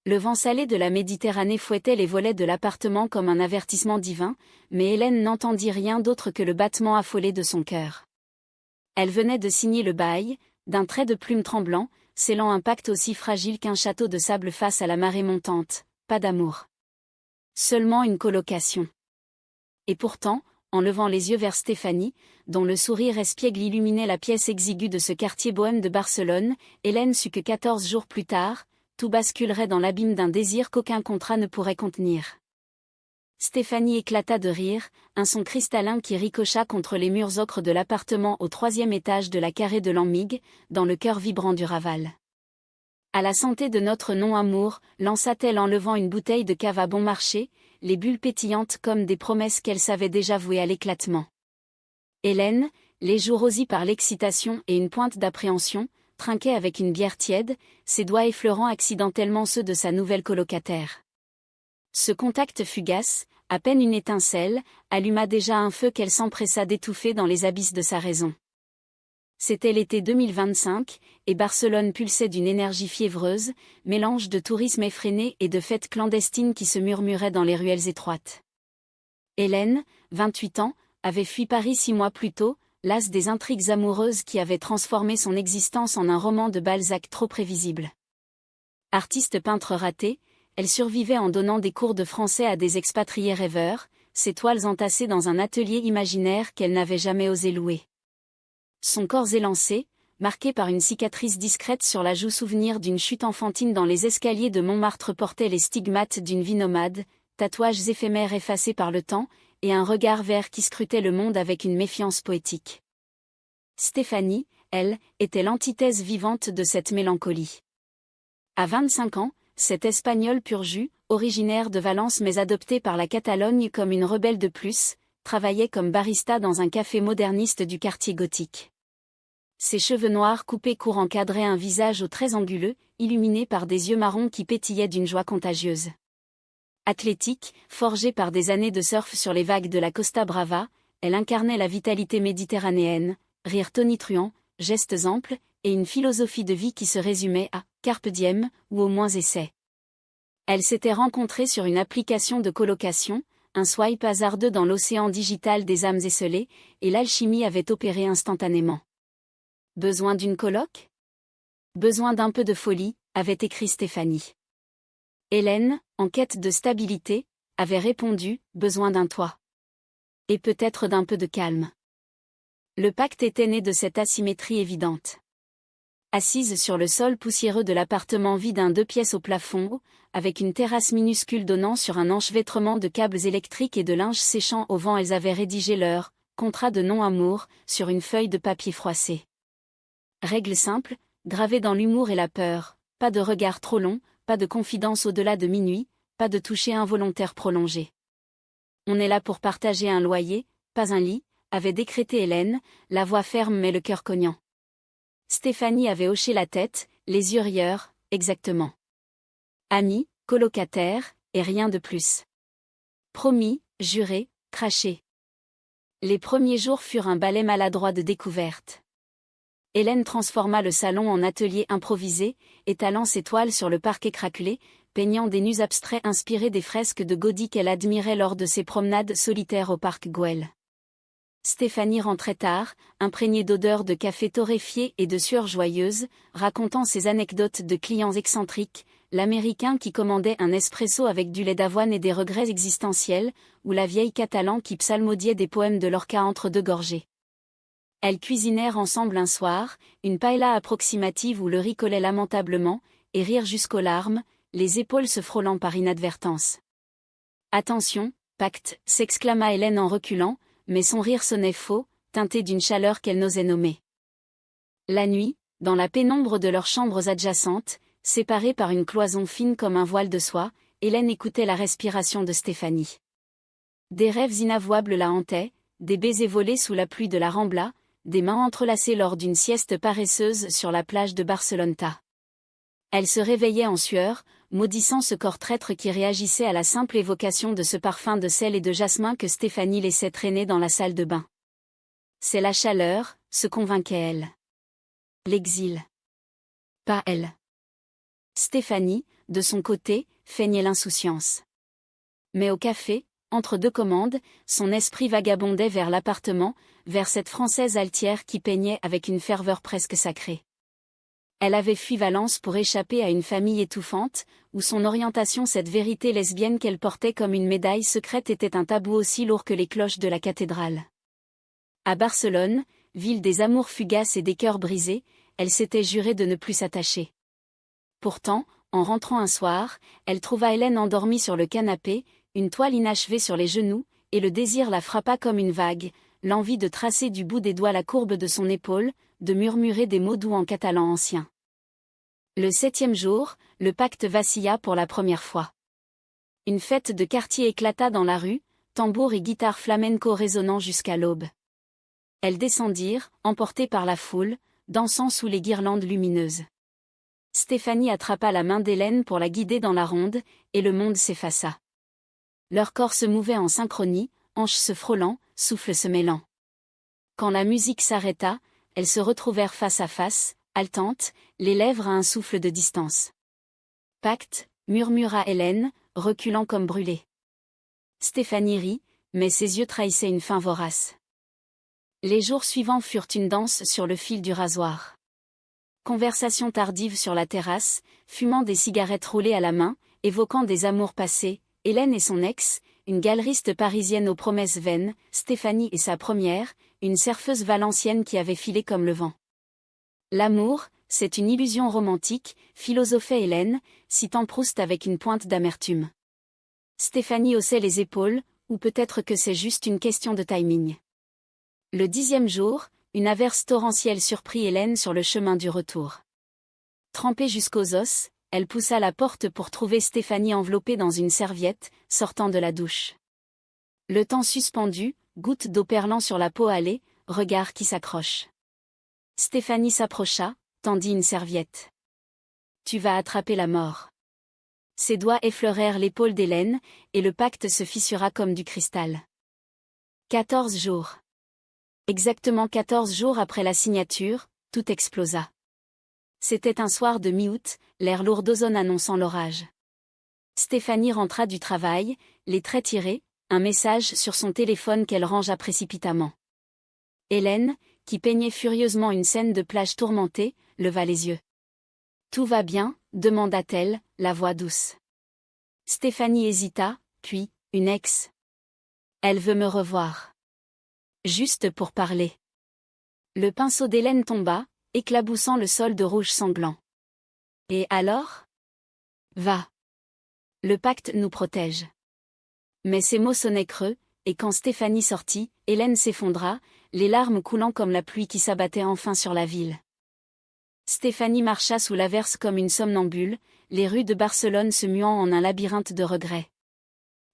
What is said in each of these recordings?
Le vent salé de la Méditerranée fouettait les volets de l'appartement comme un avertissement divin, mais Hélène n'entendit rien d'autre que le battement affolé de son cœur. Elle venait de signer le bail, d'un trait de plume tremblant, scellant un pacte aussi fragile qu'un château de sable face à la marée montante. Pas d'amour. Seulement une colocation. Et pourtant, en levant les yeux vers Stéphanie, dont le sourire espiègle illuminait la pièce exiguë de ce quartier bohème de Barcelone, Hélène sut que 14 jours plus tard, tout basculerait dans l'abîme d'un désir qu'aucun contrat ne pourrait contenir. Stéphanie éclata de rire, un son cristallin qui ricocha contre les murs ocres de l'appartement au 3e étage de la carré de l'Amig, dans le cœur vibrant du Raval. À la santé de notre non-amour, lança-t-elle en levant une bouteille de cave à bon marché, les bulles pétillantes comme des promesses qu'elle savait déjà vouer à l'éclatement. Hélène, les joues rosies par l'excitation et une pointe d'appréhension, trinquait avec une bière tiède, ses doigts effleurant accidentellement ceux de sa nouvelle colocataire. Ce contact fugace, à peine une étincelle, alluma déjà un feu qu'elle s'empressa d'étouffer dans les abysses de sa raison. C'était l'été 2025, et Barcelone pulsait d'une énergie fiévreuse, mélange de tourisme effréné et de fêtes clandestines qui se murmuraient dans les ruelles étroites. Hélène, 28 ans, avait fui Paris 6 mois plus tôt, lasse des intrigues amoureuses qui avaient transformé son existence en un roman de Balzac trop prévisible. Artiste peintre ratée, elle survivait en donnant des cours de français à des expatriés rêveurs, ses toiles entassées dans un atelier imaginaire qu'elle n'avait jamais osé louer. Son corps élancé, marqué par une cicatrice discrète sur la joue souvenir d'une chute enfantine dans les escaliers de Montmartre portait les stigmates d'une vie nomade, tatouages éphémères effacés par le temps, et un regard vert qui scrutait le monde avec une méfiance poétique. Stéphanie, elle, était l'antithèse vivante de cette mélancolie. À 25 ans, cette Espagnole pur jus, originaire de Valence mais adoptée par la Catalogne comme une rebelle de plus, travaillait comme barista dans un café moderniste du quartier gothique. Ses cheveux noirs coupés court encadraient un visage aux traits anguleux, illuminé par des yeux marrons qui pétillaient d'une joie contagieuse. Athlétique, forgée par des années de surf sur les vagues de la Costa Brava, elle incarnait la vitalité méditerranéenne, rire tonitruant, gestes amples, et une philosophie de vie qui se résumait à « carpe diem » ou au moins essaie. Elle s'était rencontrée sur une application de colocation, un swipe hasardeux dans l'océan digital des âmes esselées, et l'alchimie avait opéré instantanément. Besoin d'une coloc ? Besoin d'un peu de folie, avait écrit Stéphanie. Hélène, en quête de stabilité, avait répondu, besoin d'un toit. Et peut-être d'un peu de calme. Le pacte était né de cette asymétrie évidente. Assise sur le sol poussiéreux de l'appartement vide d'un 2 pièces au plafond, avec une terrasse minuscule donnant sur un enchevêtrement de câbles électriques et de linge séchant au vent, elles avaient rédigé leur contrat de non-amour sur une feuille de papier froissé. Règle simple, gravée dans l'humour et la peur, pas de regard trop long, pas de confidence au-delà de minuit, pas de toucher involontaire prolongé. On est là pour partager un loyer, pas un lit, avait décrété Hélène, la voix ferme mais le cœur cognant. Stéphanie avait hoché la tête, les yeux rieurs, exactement. Amis, colocataires, et rien de plus. Promis, juré, craché. Les premiers jours furent un balai maladroit de découverte. Hélène transforma le salon en atelier improvisé, étalant ses toiles sur le parquet craquelé, peignant des nus abstraits inspirés des fresques de Gaudí qu'elle admirait lors de ses promenades solitaires au parc Güell. Stéphanie rentrait tard, imprégnée d'odeurs de café torréfié et de sueur joyeuse, racontant ses anecdotes de clients excentriques, l'Américain qui commandait un espresso avec du lait d'avoine et des regrets existentiels, ou la vieille Catalan qui psalmodiait des poèmes de Lorca entre deux gorgées. Elles cuisinèrent ensemble un soir, une paella approximative où le riz collait lamentablement, et rirent jusqu'aux larmes, les épaules se frôlant par inadvertance. « Attention, pacte » s'exclama Hélène en reculant, mais son rire sonnait faux, teinté d'une chaleur qu'elle n'osait nommer. La nuit, dans la pénombre de leurs chambres adjacentes, séparées par une cloison fine comme un voile de soie, Hélène écoutait la respiration de Stéphanie. Des rêves inavouables la hantaient, des baisers volés sous la pluie de la Rambla, des mains entrelacées lors d'une sieste paresseuse sur la plage de Barceloneta. Elle se réveillait en sueur, maudissant ce corps traître qui réagissait à la simple évocation de ce parfum de sel et de jasmin que Stéphanie laissait traîner dans la salle de bain. C'est la chaleur, se convainquait-elle. L'exil. Pas elle. Stéphanie, de son côté, feignait l'insouciance. Mais au café, entre deux commandes, son esprit vagabondait vers l'appartement, vers cette Française altière qui peignait avec une ferveur presque sacrée. Elle avait fui Valence pour échapper à une famille étouffante, où son orientation, cette vérité lesbienne qu'elle portait comme une médaille secrète, était un tabou aussi lourd que les cloches de la cathédrale. À Barcelone, ville des amours fugaces et des cœurs brisés, elle s'était jurée de ne plus s'attacher. Pourtant, en rentrant un soir, elle trouva Hélène endormie sur le canapé, une toile inachevée sur les genoux, et le désir la frappa comme une vague, l'envie de tracer du bout des doigts la courbe de son épaule, de murmurer des mots doux en catalan ancien. Le 7e jour, le pacte vacilla pour la première fois. Une fête de quartier éclata dans la rue, tambours et guitares flamenco résonnant jusqu'à l'aube. Elles descendirent, emportées par la foule, dansant sous les guirlandes lumineuses. Stéphanie attrapa la main d'Hélène pour la guider dans la ronde, et le monde s'effaça. Leurs corps se mouvaient en synchronie, hanches se frôlant, souffles se mêlant. Quand la musique s'arrêta, elles se retrouvèrent face à face, haletantes, les lèvres à un souffle de distance. « Pacte » murmura Hélène, reculant comme brûlée. Stéphanie rit, mais ses yeux trahissaient une faim vorace. Les jours suivants furent une danse sur le fil du rasoir. Conversation tardive sur la terrasse, fumant des cigarettes roulées à la main, évoquant des amours passés, Hélène et son ex, une galeriste parisienne aux promesses vaines, Stéphanie et sa première, une surfeuse valencienne qui avait filé comme le vent. L'amour, c'est une illusion romantique, philosophait Hélène, citant Proust avec une pointe d'amertume. Stéphanie haussait les épaules, ou peut-être que c'est juste une question de timing. Le 10e jour, une averse torrentielle surprit Hélène sur le chemin du retour. Trempée jusqu'aux os, elle poussa la porte pour trouver Stéphanie enveloppée dans une serviette, sortant de la douche. Le temps suspendu, gouttes d'eau perlant sur la peau hâlée, regard qui s'accroche. Stéphanie s'approcha, tendit une serviette. « Tu vas attraper la mort. » Ses doigts effleurèrent l'épaule d'Hélène, et le pacte se fissura comme du cristal. 14 jours. Exactement 14 jours après la signature, tout explosa. C'était un soir de mi-août, l'air lourd d'ozone annonçant l'orage. Stéphanie rentra du travail, les traits tirés, un message sur son téléphone qu'elle rangea précipitamment. Hélène, qui peignait furieusement une scène de plage tourmentée, leva les yeux. « Tout va bien ?» demanda-t-elle, la voix douce. Stéphanie hésita, puis, « Une ex. Elle veut me revoir. Juste pour parler. » Le pinceau d'Hélène tomba, éclaboussant le sol de rouge sanglant. « Et alors ? Va. Le pacte nous protège. » Mais ces mots sonnaient creux, et quand Stéphanie sortit, Hélène s'effondra, les larmes coulant comme la pluie qui s'abattait enfin sur la ville. Stéphanie marcha sous l'averse comme une somnambule, les rues de Barcelone se muant en un labyrinthe de regrets.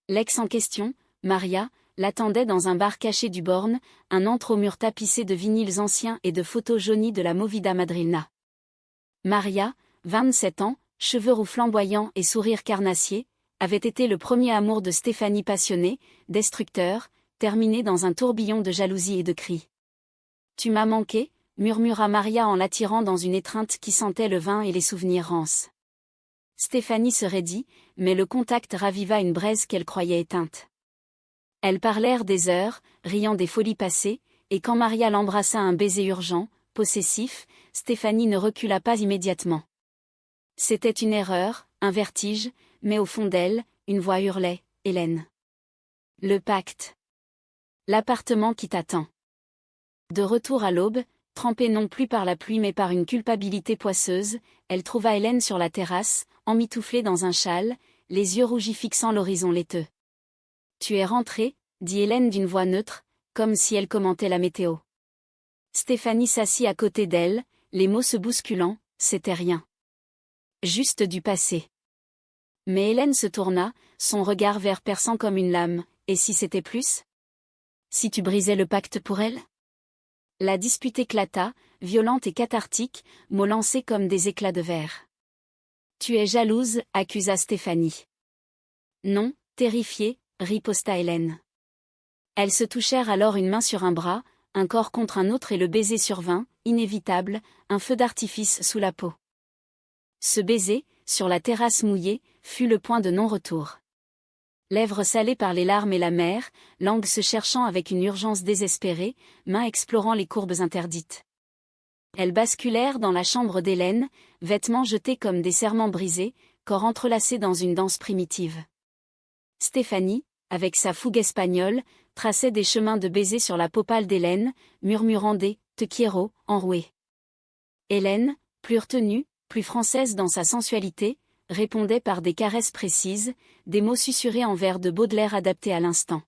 L'ex en question, Maria, l'attendait dans un bar caché du Born, un antre aux murs tapissés de vinyles anciens et de photos jaunies de la movida madrilena. Maria, 27 ans, cheveux roux flamboyants et sourire carnassier, avait été le premier amour de Stéphanie passionné, destructeur, terminé dans un tourbillon de jalousie et de cris. « Tu m'as manqué ?» murmura Maria en l'attirant dans une étreinte qui sentait le vin et les souvenirs rances. Stéphanie se raidit, mais le contact raviva une braise qu'elle croyait éteinte. Elles parlèrent des heures, riant des folies passées, et quand Maria l'embrassa un baiser urgent, possessif, Stéphanie ne recula pas immédiatement. C'était une erreur, un vertige, mais au fond d'elle, une voix hurlait, « Hélène. Le pacte. L'appartement qui t'attend. » De retour à l'aube, trempée non plus par la pluie mais par une culpabilité poisseuse, elle trouva Hélène sur la terrasse, emmitouflée dans un châle, les yeux rougis fixant l'horizon laiteux. « Tu es rentrée ?» dit Hélène d'une voix neutre, comme si elle commentait la météo. Stéphanie s'assit à côté d'elle, les mots se bousculant, c'était rien. Juste du passé. Mais Hélène se tourna, son regard vert perçant comme une lame, et si c'était plus ? Si tu brisais le pacte pour elle ? La dispute éclata, violente et cathartique, mots lancés comme des éclats de verre. Tu es jalouse, accusa Stéphanie. Non, terrifiée, riposta Hélène. Elles se touchèrent alors une main sur un bras, un corps contre un autre et le baiser survint, inévitable, un feu d'artifice sous la peau. Ce baiser, sur la terrasse mouillée, fut le point de non-retour. Lèvres salées par les larmes et la mer, langue se cherchant avec une urgence désespérée, mains explorant les courbes interdites. Elles basculèrent dans la chambre d'Hélène, vêtements jetés comme des serments brisés, corps entrelacés dans une danse primitive. Stéphanie, avec sa fougue espagnole, traçait des chemins de baisers sur la peau pâle d'Hélène, murmurant des « te quiero » enroués. Hélène, plus retenue, plus française dans sa sensualité, répondait par des caresses précises, des mots susurrés en vers de Baudelaire adaptés à l'instant.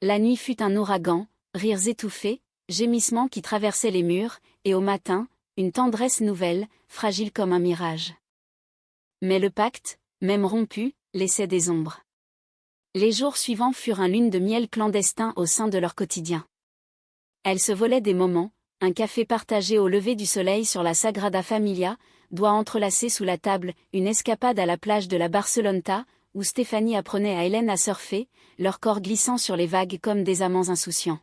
La nuit fut un ouragan, rires étouffés, gémissements qui traversaient les murs, et au matin, une tendresse nouvelle, fragile comme un mirage. Mais le pacte, même rompu, laissait des ombres. Les jours suivants furent un lune de miel clandestin au sein de leur quotidien. Elles se volaient des moments, un café partagé au lever du soleil sur la Sagrada Familia, doigts entrelacés sous la table, une escapade à la plage de la Barceloneta, où Stéphanie apprenait à Hélène à surfer, leur corps glissant sur les vagues comme des amants insouciants.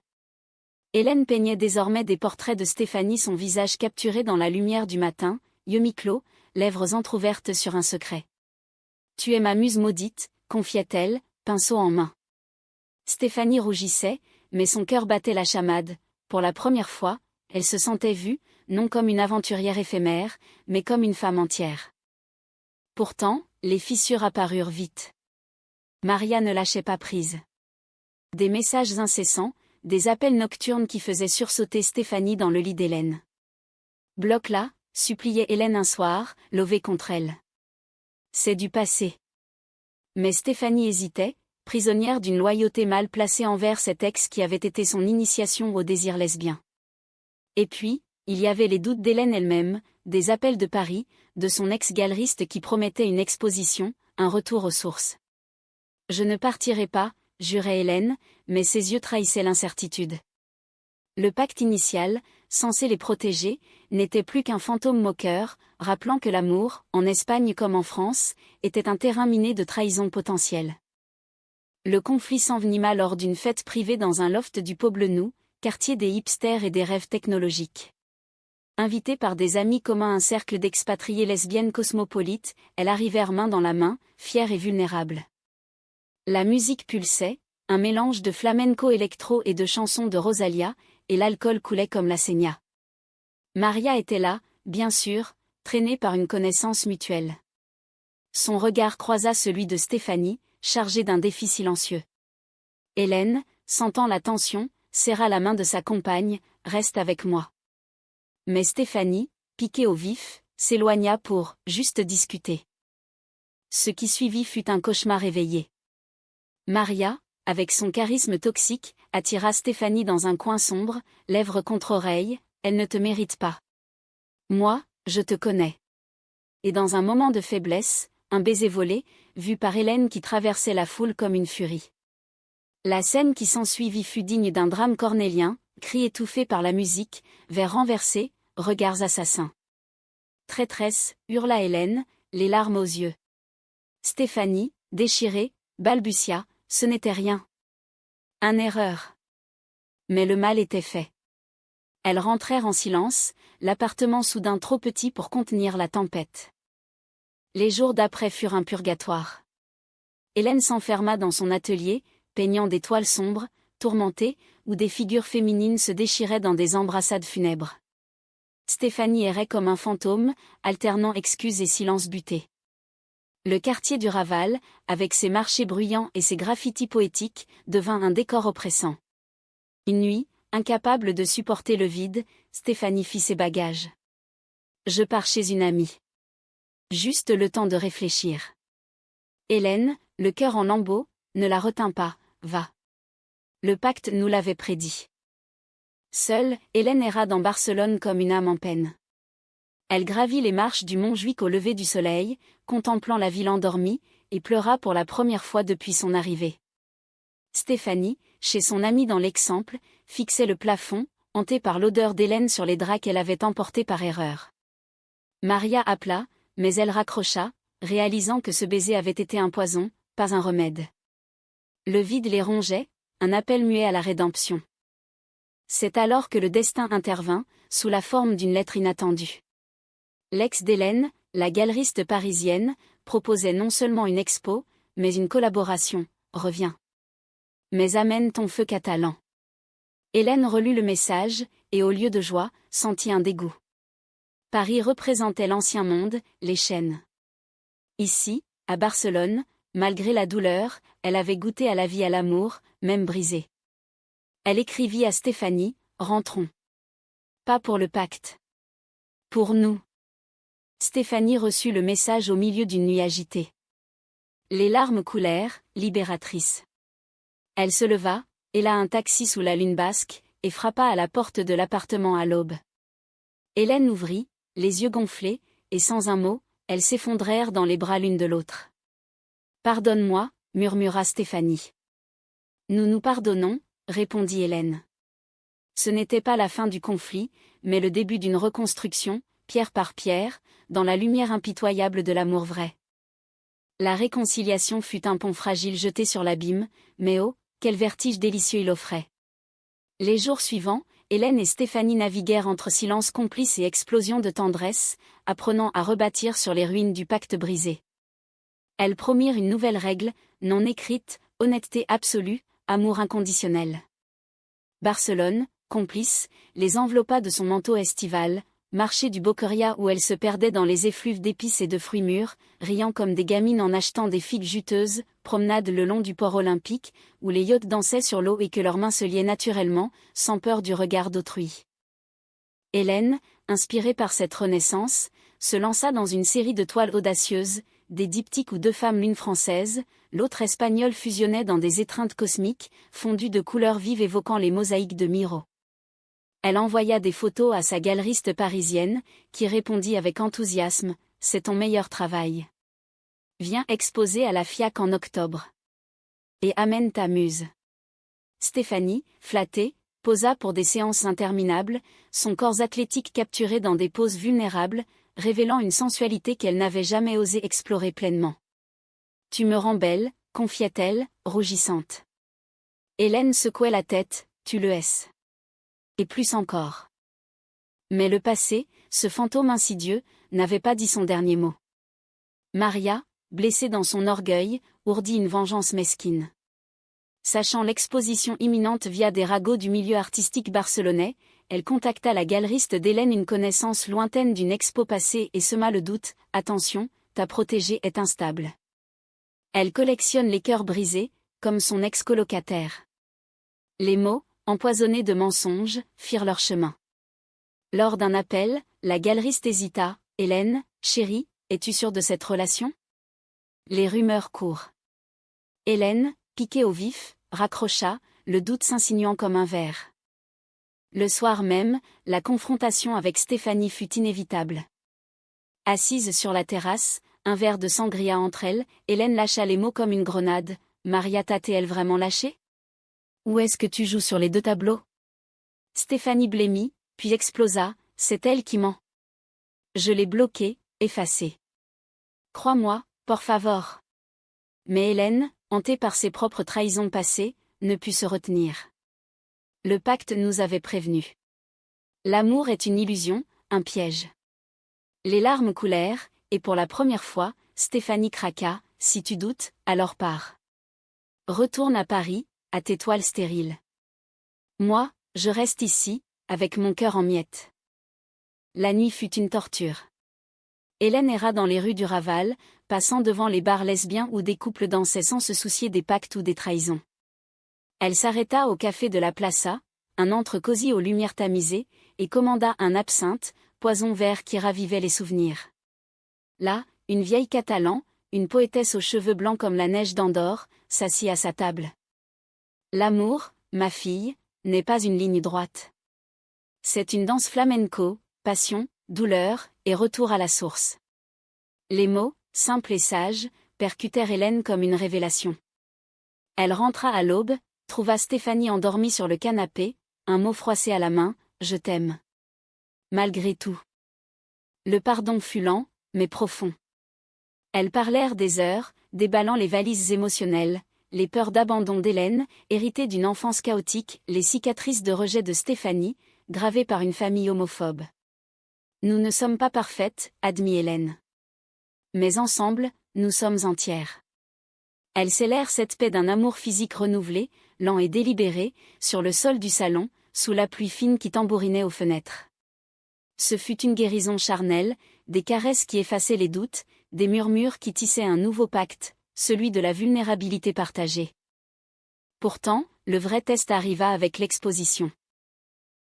Hélène peignait désormais des portraits de Stéphanie, son visage capturé dans la lumière du matin, yeux mi-clos, lèvres entr'ouvertes sur un secret. « Tu es ma muse maudite », confiait-elle, pinceau en main. Stéphanie rougissait, mais son cœur battait la chamade. Pour la première fois, elle se sentait vue, non comme une aventurière éphémère, mais comme une femme entière. Pourtant, les fissures apparurent vite. Maria ne lâchait pas prise. Des messages incessants, des appels nocturnes qui faisaient sursauter Stéphanie dans le lit d'Hélène. « Bloque-la », suppliait Hélène un soir, levée contre elle. « C'est du passé. » Mais Stéphanie hésitait, prisonnière d'une loyauté mal placée envers cet ex qui avait été son initiation au désir lesbien. Et puis, il y avait les doutes d'Hélène elle-même, des appels de Paris, de son ex-galeriste qui promettait une exposition, un retour aux sources. « Je ne partirai pas », jurait Hélène, mais ses yeux trahissaient l'incertitude. Le pacte initial, censé les protéger, n'était plus qu'un fantôme moqueur, rappelant que l'amour, en Espagne comme en France, était un terrain miné de trahison potentielle. Le conflit s'envenima lors d'une fête privée dans un loft du Poblenou, quartier des hipsters et des rêves technologiques. Invitée par des amis communs à un cercle d'expatriées lesbiennes cosmopolites, elles arrivèrent main dans la main, fières et vulnérables. La musique pulsait, un mélange de flamenco électro et de chansons de Rosalia, et l'alcool coulait comme la Seña. Maria était là, bien sûr, traînée par une connaissance mutuelle. Son regard croisa celui de Stéphanie, chargée d'un défi silencieux. Hélène, sentant la tension, serra la main de sa compagne, « Reste avec moi ». Mais Stéphanie, piquée au vif, s'éloigna pour « juste discuter ». Ce qui suivit fut un cauchemar éveillé. Maria, avec son charisme toxique, attira Stéphanie dans un coin sombre, lèvres contre oreilles, « Elle ne te mérite pas. Moi, je te connais. » Et dans un moment de faiblesse, un baiser volé, vu par Hélène qui traversait la foule comme une furie. La scène qui s'ensuivit fut digne d'un drame cornélien, cris étouffés par la musique, verres renversés, regards assassins. « Traîtresse » hurla Hélène, les larmes aux yeux. Stéphanie, déchirée, balbutia, « Ce n'était rien. Une erreur. » Mais le mal était fait. Elles rentrèrent en silence, l'appartement soudain trop petit pour contenir la tempête. Les jours d'après furent un purgatoire. Hélène s'enferma dans son atelier, peignant des toiles sombres, tourmentées, où des figures féminines se déchiraient dans des embrassades funèbres. Stéphanie errait comme un fantôme, alternant excuses et silences butés. Le quartier du Raval, avec ses marchés bruyants et ses graffitis poétiques, devint un décor oppressant. Une nuit, incapable de supporter le vide, Stéphanie fit ses bagages. « Je pars chez une amie. » Juste le temps de réfléchir. Hélène, le cœur en lambeaux, ne la retint pas, « Va. » Le pacte nous l'avait prédit. Seule, Hélène erra dans Barcelone comme une âme en peine. Elle gravit les marches du mont Juic au lever du soleil, contemplant la ville endormie, et pleura pour la première fois depuis son arrivée. Stéphanie, chez son amie dans l'Exemple, fixait le plafond, hantée par l'odeur d'Hélène sur les draps qu'elle avait emportés par erreur. Maria appela, mais elle raccrocha, réalisant que ce baiser avait été un poison, pas un remède. Le vide les rongeait, un appel muet à la rédemption. C'est alors que le destin intervint, sous la forme d'une lettre inattendue. L'ex d'Hélène, La galeriste parisienne proposait non seulement une expo, mais une collaboration. Reviens. Mais amène ton feu catalan. Hélène relut le message, et au lieu de joie, sentit un dégoût. Paris représentait l'ancien monde, les chaînes. Ici, à Barcelone, malgré la douleur, elle avait goûté à la vie, à l'amour, même brisé. Elle écrivit à Stéphanie, rentrons. Pas pour le pacte. Pour nous. Stéphanie reçut le message au milieu d'une nuit agitée. Les larmes coulèrent, libératrices. Elle se leva, héla un taxi sous la lune basque, et frappa à la porte de l'appartement à l'aube. Hélène ouvrit, les yeux gonflés, et sans un mot, elles s'effondrèrent dans les bras l'une de l'autre. Pardonne-moi, murmura Stéphanie. Nous nous pardonnons, répondit Hélène. Ce n'était pas la fin du conflit, mais le début d'une reconstruction, pierre par pierre, dans la lumière impitoyable de l'amour vrai. La réconciliation fut un pont fragile jeté sur l'abîme, mais oh, quel vertige délicieux il offrait. Les jours suivants, Hélène et Stéphanie naviguèrent entre silence complice et explosion de tendresse, apprenant à rebâtir sur les ruines du pacte brisé. Elles promirent une nouvelle règle, non écrite, honnêteté absolue, amour inconditionnel. Barcelone, complice, les enveloppa de son manteau estival, marché du Boqueria où elles se perdaient dans les effluves d'épices et de fruits mûrs, riant comme des gamines en achetant des figues juteuses, promenade le long du port olympique, où les yachts dansaient sur l'eau et que leurs mains se liaient naturellement, sans peur du regard d'autrui. Hélène, inspirée par cette renaissance, se lança dans une série de toiles audacieuses, des diptyques où deux femmes, l'une française, l'autre espagnole, fusionnaient dans des étreintes cosmiques, fondues de couleurs vives évoquant les mosaïques de Miro. Elle envoya des photos à sa galeriste parisienne, qui répondit avec enthousiasme, « C'est ton meilleur travail. Viens exposer à la FIAC en octobre. Et amène ta muse. » Stéphanie, flattée, posa pour des séances interminables, son corps athlétique capturé dans des poses vulnérables, révélant une sensualité qu'elle n'avait jamais osé explorer pleinement. « Tu me rends belle, confiait-elle, rougissante. Hélène secouait la tête, « Tu le es. Et plus encore. » Mais le passé, ce fantôme insidieux, n'avait pas dit son dernier mot. Maria, blessée dans son orgueil, ourdit une vengeance mesquine. Sachant l'exposition imminente via des ragots du milieu artistique barcelonais, elle contacta la galeriste d'Hélène, une connaissance lointaine d'une expo passée, et sema le doute, « Attention, ta protégée est instable. Elle collectionne les cœurs brisés, comme son ex-colocataire. » Les mots, empoisonnés de mensonges, firent leur chemin. Lors d'un appel, la galeriste hésita, « Hélène, chérie, es-tu sûre de cette relation ?» Les rumeurs courent. Hélène, piquée au vif, raccrocha, le doute s'insinuant comme un ver. Le soir même, la confrontation avec Stéphanie fut inévitable. Assise sur la terrasse, un verre de sangria entre elles, Hélène lâcha les mots comme une grenade, « Maria t'a-t-elle vraiment lâché ? Ou est-ce que tu joues sur les deux tableaux ?» Stéphanie blêmit, puis explosa, « C'est elle qui ment. Je l'ai bloquée, effacée. Crois-moi, por favor. » Mais Hélène, hantée par ses propres trahisons passées, ne put se retenir. Le pacte nous avait prévenus. L'amour est une illusion, un piège. Les larmes coulèrent, et pour la première fois, Stéphanie craqua, « Si tu doutes, alors pars. Retourne à Paris, à tes toiles stériles. Moi, je reste ici, avec mon cœur en miettes. » La nuit fut une torture. Hélène erra dans les rues du Raval, passant devant les bars lesbiens où des couples dansaient sans se soucier des pactes ou des trahisons. Elle s'arrêta au café de la Plaça, un antre cosy aux lumières tamisées, et commanda un absinthe, poison vert qui ravivait les souvenirs. Là, une vieille Catalan, une poétesse aux cheveux blancs comme la neige d'Andorre, s'assit à sa table. L'amour, ma fille, n'est pas une ligne droite. C'est une danse flamenco, passion, douleur, et retour à la source. Les mots, simples et sages, percutèrent Hélène comme une révélation. Elle rentra à l'aube, trouva Stéphanie endormie sur le canapé, un mot froissé à la main, « Je t'aime. » Malgré tout. Le pardon fut lent, mais profond. Elles parlèrent des heures, déballant les valises émotionnelles, les peurs d'abandon d'Hélène, héritées d'une enfance chaotique, les cicatrices de rejet de Stéphanie, gravées par une famille homophobe. « Nous ne sommes pas parfaites, » admit Hélène. Mais ensemble, nous sommes entières. Elle scellèrent cette paix d'un amour physique renouvelé, lent et délibéré, sur le sol du salon, sous la pluie fine qui tambourinait aux fenêtres. Ce fut une guérison charnelle, des caresses qui effaçaient les doutes, des murmures qui tissaient un nouveau pacte, celui de la vulnérabilité partagée. Pourtant, le vrai test arriva avec l'exposition.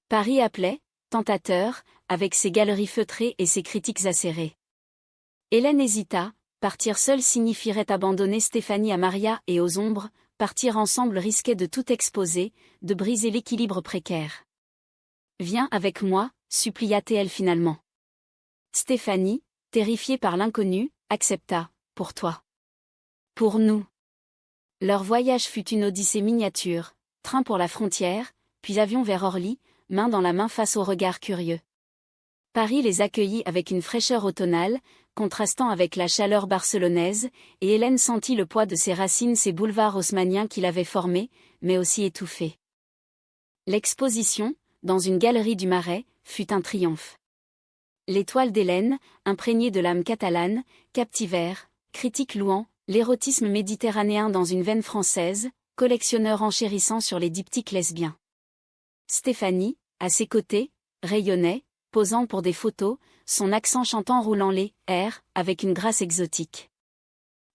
Paris appelait, tentateur, avec ses galeries feutrées et ses critiques acérées. Hélène hésita, partir seule signifierait abandonner Stéphanie à Maria et aux ombres, partir ensemble risquait de tout exposer, de briser l'équilibre précaire. « Viens avec moi », supplia-t-elle finalement. Stéphanie, terrifiée par l'inconnu, accepta, « pour toi. Pour nous. » Leur voyage fut une odyssée miniature, train pour la frontière, puis avion vers Orly, main dans la main face aux regards curieux. Paris les accueillit avec une fraîcheur automnale, contrastant avec la chaleur barcelonaise, et Hélène sentit le poids de ses racines ces boulevards haussmanniens qui l'avaient formée, mais aussi étouffée. L'exposition, dans une galerie du Marais, fut un triomphe. Les toiles d'Hélène, imprégnées de l'âme catalane, captivèrent, critiques louant, l'érotisme méditerranéen dans une veine française, collectionneurs enchérissant sur les diptyques lesbiens. Stéphanie, à ses côtés, rayonnait, posant pour des photos, son accent chantant roulant les airs, avec une grâce exotique.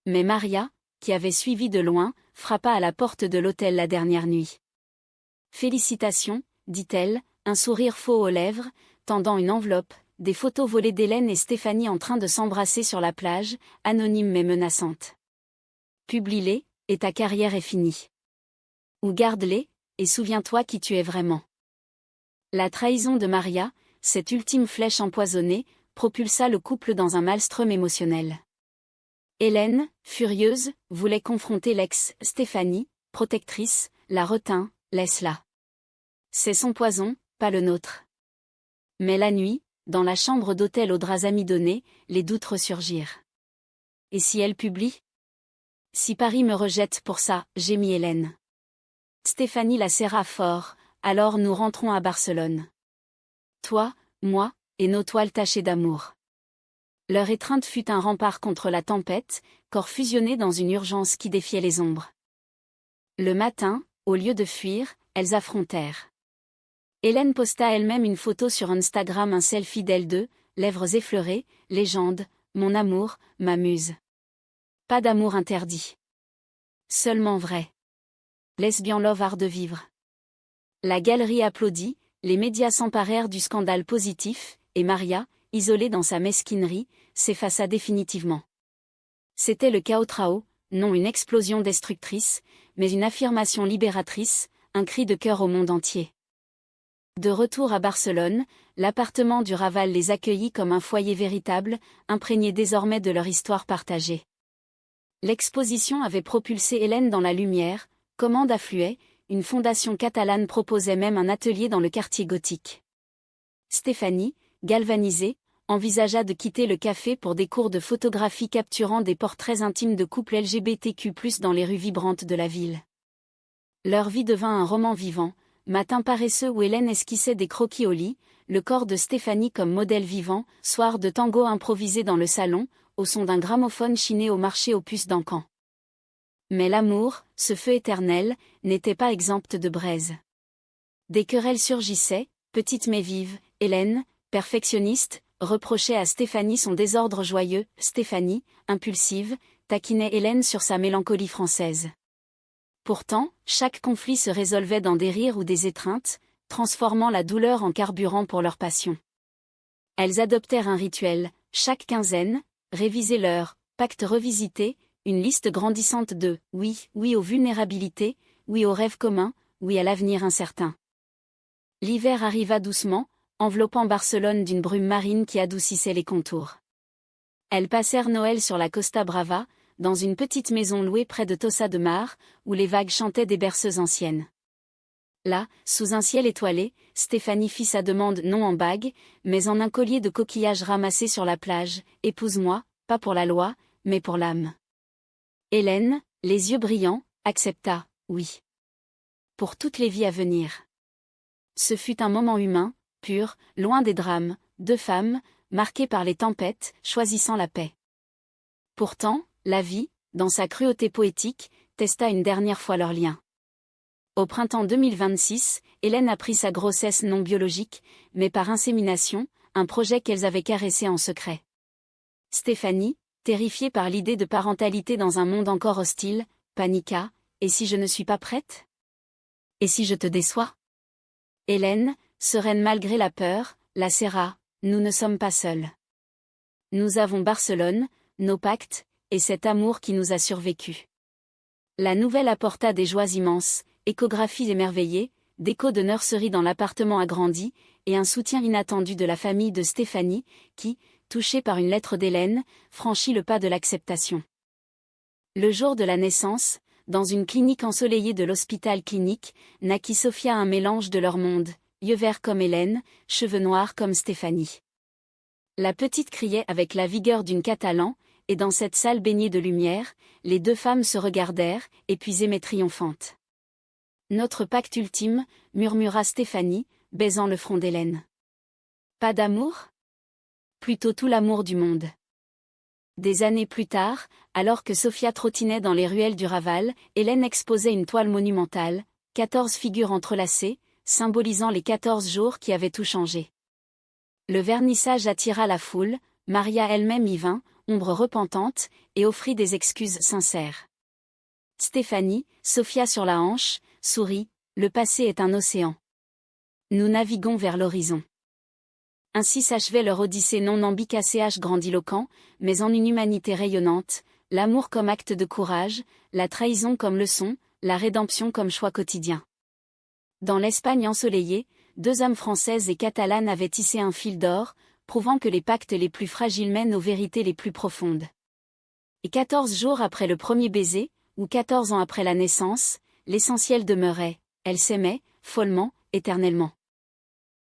Mais Maria, qui avait suivi de loin, frappa à la porte de l'hôtel la dernière nuit. « Félicitations », dit-elle, un sourire faux aux lèvres, tendant une enveloppe, des photos volées d'Hélène et Stéphanie en train de s'embrasser sur la plage, anonymes mais menaçantes. « Publie-les, et ta carrière est finie. Ou garde-les, et souviens-toi qui tu es vraiment. » La trahison de Maria, cette ultime flèche empoisonnée, propulsa le couple dans un maelstrom émotionnel. Hélène, furieuse, voulait confronter l'ex-Stéphanie, protectrice, la retint, laisse-la. C'est son poison, pas le nôtre. Mais la nuit, dans la chambre d'hôtel aux draps amidonnés, les doutes ressurgirent. Et si elle publie ? Si Paris me rejette pour ça, gémit Hélène. Stéphanie la serra fort, alors nous rentrons à Barcelone. Toi, moi, et nos toiles tachées d'amour. Leur étreinte fut un rempart contre la tempête, corps fusionnés dans une urgence qui défiait les ombres. Le matin, au lieu de fuir, elles affrontèrent. Hélène posta elle-même une photo sur Instagram, un selfie d'elles deux, lèvres effleurées, légende, mon amour, ma muse. Pas d'amour interdit. Seulement vrai. Lesbian love art de vivre. La galerie applaudit, les médias s'emparèrent du scandale positif, et Maria, isolée dans sa mesquinerie, s'effaça définitivement. C'était le chaos trao, non une explosion destructrice, mais une affirmation libératrice, un cri de cœur au monde entier. De retour à Barcelone, l'appartement du Raval les accueillit comme un foyer véritable, imprégné désormais de leur histoire partagée. L'exposition avait propulsé Hélène dans la lumière, commande affluait, une fondation catalane proposait même un atelier dans le quartier gothique. Stéphanie, galvanisée, envisagea de quitter le café pour des cours de photographie capturant des portraits intimes de couples LGBTQ+ dans les rues vibrantes de la ville. Leur vie devint un roman vivant, matin paresseux où Hélène esquissait des croquis au lit, le corps de Stéphanie comme modèle vivant, soir de tango improvisé dans le salon, au son d'un gramophone chiné au marché aux puces d'Ancan. Mais l'amour, ce feu éternel, n'était pas exempt de braise. Des querelles surgissaient, petite mais vive, Hélène, perfectionniste, reprochait à Stéphanie son désordre joyeux, Stéphanie, impulsive, taquinait Hélène sur sa mélancolie française. Pourtant, chaque conflit se résolvait dans des rires ou des étreintes, transformant la douleur en carburant pour leur passion. Elles adoptèrent un rituel, chaque quinzaine, réviser leur pacte revisité, une liste grandissante de « oui, oui aux vulnérabilités, oui aux rêves communs, oui à l'avenir incertain ». L'hiver arriva doucement, enveloppant Barcelone d'une brume marine qui adoucissait les contours. Elles passèrent Noël sur la Costa Brava, dans une petite maison louée près de Tossa de Mar, où les vagues chantaient des berceuses anciennes. Là, sous un ciel étoilé, Stéphanie fit sa demande non en bague, mais en un collier de coquillages ramassés sur la plage, « Épouse-moi, pas pour la loi, mais pour l'âme ». Hélène, les yeux brillants, accepta, oui. Pour toutes les vies à venir. Ce fut un moment humain, pur, loin des drames, deux femmes, marquées par les tempêtes, choisissant la paix. Pourtant, la vie, dans sa cruauté poétique, testa une dernière fois leur lien. Au printemps 2026, Hélène apprit sa grossesse non biologique, mais par insémination, un projet qu'elles avaient caressé en secret. Stéphanie, terrifiée par l'idée de parentalité dans un monde encore hostile, paniqua. « Et si je ne suis pas prête ? Et si je te déçois ?» Hélène, sereine malgré la peur, la serra. « Nous ne sommes pas seuls. Nous avons Barcelone, nos pactes, et cet amour qui nous a survécu. » La nouvelle apporta des joies immenses, échographies émerveillées, déco de nurserie dans l'appartement agrandi, et un soutien inattendu de la famille de Stéphanie, qui, touchée par une lettre d'Hélène, franchit le pas de l'acceptation. Le jour de la naissance, dans une clinique ensoleillée de l'hôpital clinique, naquit Sophia, un mélange de leur monde, yeux verts comme Hélène, cheveux noirs comme Stéphanie. La petite criait avec la vigueur d'une Catalan, et dans cette salle baignée de lumière, les deux femmes se regardèrent, épuisées triomphantes. « Notre pacte ultime », murmura Stéphanie, baisant le front d'Hélène. « Pas d'amour ? Plutôt tout l'amour du monde. » Des années plus tard, alors que Sophia trottinait dans les ruelles du Raval, Hélène exposait une toile monumentale, 14 figures entrelacées, symbolisant les 14 jours qui avaient tout changé. Le vernissage attira la foule, Maria elle-même y vint, ombre repentante, et offrit des excuses sincères. Stéphanie, Sophia sur la hanche, sourit, « Le passé est un océan. Nous naviguons vers l'horizon. » Ainsi s'achevait leur odyssée non ambicacéage grandiloquent, mais en une humanité rayonnante, l'amour comme acte de courage, la trahison comme leçon, la rédemption comme choix quotidien. Dans l'Espagne ensoleillée, deux âmes françaises et catalanes avaient tissé un fil d'or, prouvant que les pactes les plus fragiles mènent aux vérités les plus profondes. Et 14 jours après le premier baiser, ou 14 ans après la naissance, l'essentiel demeurait, elles s'aimaient, follement, éternellement.